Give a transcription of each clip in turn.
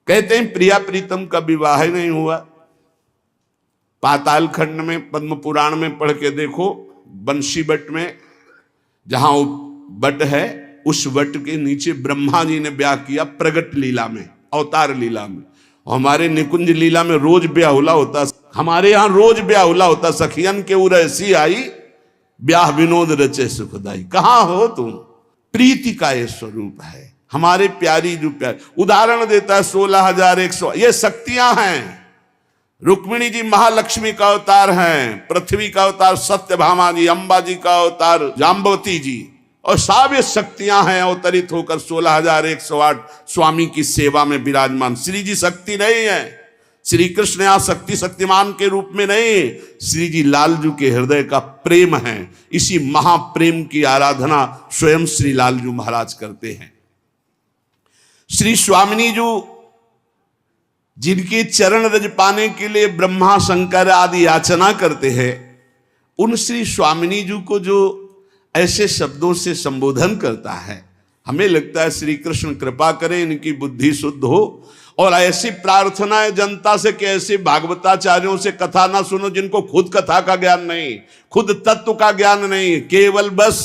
कहते हैं प्रिया प्रीतम का विवाह नहीं हुआ। पाताल खंड में पद्म पुराण में पढ़ के देखो, बंशी वट में जहां वो वट है, उस वट के नीचे ब्रह्मा जी ने ब्याह किया प्रगट लीला में, अवतार लीला में। हमारे निकुंज लीला में रोज ब्याहुला होता, हमारे यहाँ रोज ब्याहुला होता। सखियन के उर ऐसी आई, ब्याह विनोद रचे सुखदाई। कहाँ हो तुम? प्रीति का ये स्वरूप है हमारे प्यारी जो प्यार। उदाहरण देता है 16,100, ये शक्तियां हैं। रुक्मिणी जी महालक्ष्मी का अवतार हैं, पृथ्वी का अवतार सत्यभामा जी, अंबा जी का अवतार जाम्बवती जी, और सब ये शक्तियां हैं अवतरित होकर 16,108 स्वामी की सेवा में विराजमान। श्री जी शक्ति नहीं है, श्री कृष्ण यहाँ शक्ति शक्तिमान के रूप में नहीं, श्री जी लालजू के हृदय का प्रेम है। इसी महाप्रेम की आराधना स्वयं श्री लालजू महाराज करते हैं। श्री स्वामिनी जी जिनके चरण रज पाने के लिए ब्रह्मा शंकर आदि याचना करते हैं, उन श्री स्वामिनी जी को जो ऐसे शब्दों से संबोधन करता है, हमें लगता है श्री कृष्ण कृपा करें, इनकी बुद्धि शुद्ध हो। और ऐसी प्रार्थना है जनता से कि ऐसे भागवताचार्यों से कथा ना सुनो जिनको खुद कथा का ज्ञान नहीं, खुद तत्व का ज्ञान नहीं, केवल बस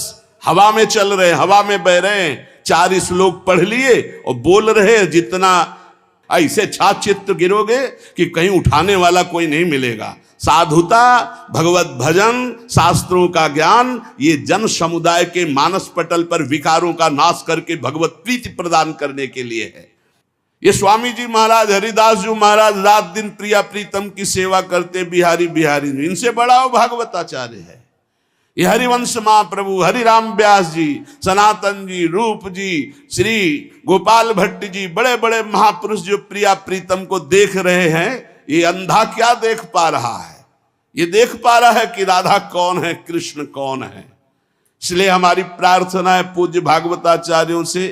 हवा में चल रहे, हवा में बह रहे हैं, 4 श्लोक पढ़ लिए और बोल रहे। जितना ऐसे छाचित्र गिरोगे कि कहीं उठाने वाला कोई नहीं मिलेगा। साधुता, भगवत भजन, शास्त्रों का ज्ञान, ये जन समुदाय के मानस पटल पर विकारों का नाश करके भगवत प्रीति प्रदान करने के लिए है। ये स्वामी जी महाराज, हरिदास जी महाराज रात दिन प्रिया प्रीतम की सेवा करते, बिहारी बिहारी, इनसे बड़ा वो भागवताचार्य है। ये हरिवंश महाप्रभु, हरिराम व्यास जी, सनातन जी, रूप जी, श्री गोपाल भट्ट जी, बड़े बड़े महापुरुष जो प्रिया प्रीतम को देख रहे हैं, ये अंधा क्या देख पा रहा है? ये देख पा रहा है कि राधा कौन है, कृष्ण कौन है। इसलिए हमारी प्रार्थना है पूज्य भागवताचार्यों से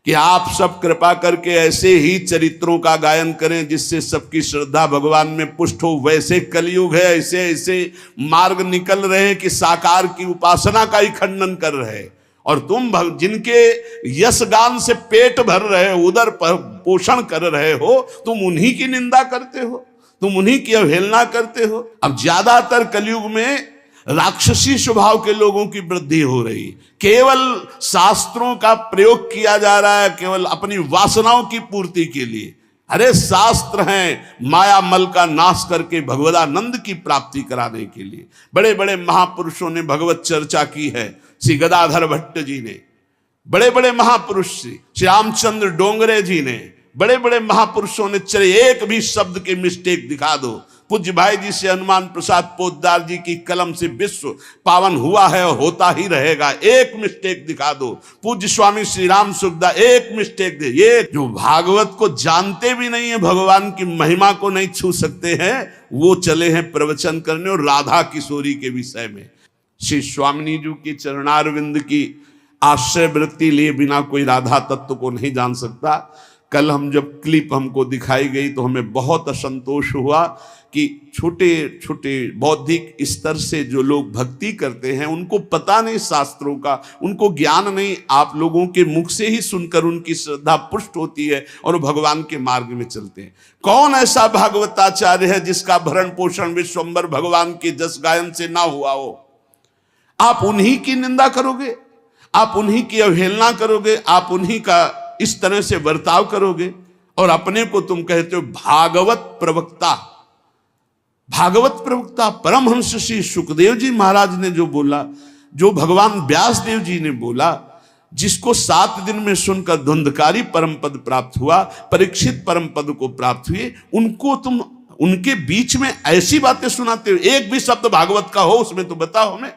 कि आप सब कृपा करके ऐसे ही चरित्रों का गायन करें जिससे सबकी श्रद्धा भगवान में पुष्ट हो। वैसे कलयुग है, ऐसे ऐसे मार्ग निकल रहे हैं कि साकार की उपासना का ही खंडन कर रहे हैं, और तुम जिनके यश गान से पेट भर रहे हो, उदर पोषण कर रहे हो, तुम उन्हीं की निंदा करते हो, तुम उन्हीं की अवहेलना करते हो। अब ज्यादातर कलयुग में राक्षसी स्वभाव के लोगों की वृद्धि हो रही, केवल शास्त्रों का प्रयोग किया जा रहा है, केवल अपनी वासनाओं की पूर्ति के लिए। अरे शास्त्र हैं माया मल का नाश करके भगवदानंद की प्राप्ति कराने के लिए। बड़े बड़े महापुरुषों ने भगवत चर्चा की है। श्री गदाधर भट्ट जी ने, बड़े बड़े महापुरुष श्री रामचंद्र डोंगरे जी ने, बड़े बड़े महापुरुषों ने, चले एक भी शब्द के मिस्टेक दिखा दो। पूज्य भाई जी से हनुमान प्रसाद पोद्दार जी की कलम से विश्व पावन हुआ है और होता ही रहेगा, एक मिस्टेक दिखा दो। पूज्य स्वामी श्री राम सुखदा एक मिस्टेक दे। ये जो भागवत को जानते भी नहीं है, भगवान की महिमा को नहीं छू सकते हैं, वो चले हैं प्रवचन करने और राधा किशोरी के विषय में। श्री स्वामिनी जी की चरणारविंद की आश्रय वृत्ति लिए बिना कोई राधा तत्व को नहीं जान सकता। कल हम जब क्लिप हमको दिखाई गई तो हमें बहुत असंतोष हुआ कि छोटे छोटे बौद्धिक स्तर से जो लोग भक्ति करते हैं, उनको पता नहीं शास्त्रों का, उनको ज्ञान नहीं, आप लोगों के मुख से ही सुनकर उनकी श्रद्धा पुष्ट होती है और भगवान के मार्ग में चलते हैं। कौन ऐसा भागवताचार्य है जिसका भरण पोषण विश्वम्बर भगवान के जस गायन से ना हुआ हो? आप उन्हीं की निंदा करोगे, आप उन्हीं की अवहेलना करोगे, आप उन्हीं का इस तरह से बर्ताव करोगे, और अपने को तुम कहते हो भागवत प्रवक्ता। भागवत प्रवक्ता परमहंस श्री सुखदेव जी महाराज ने जो बोला, जो भगवान व्यास देव जी ने बोला, जिसको 7 दिन में सुनकर धुंधकारी परम पद प्राप्त हुआ, परीक्षित परम पद को प्राप्त हुए, उनको तुम उनके बीच में ऐसी बातें सुनाते हो। एक भी शब्द भागवत का हो उसमें तो बताओ हमें।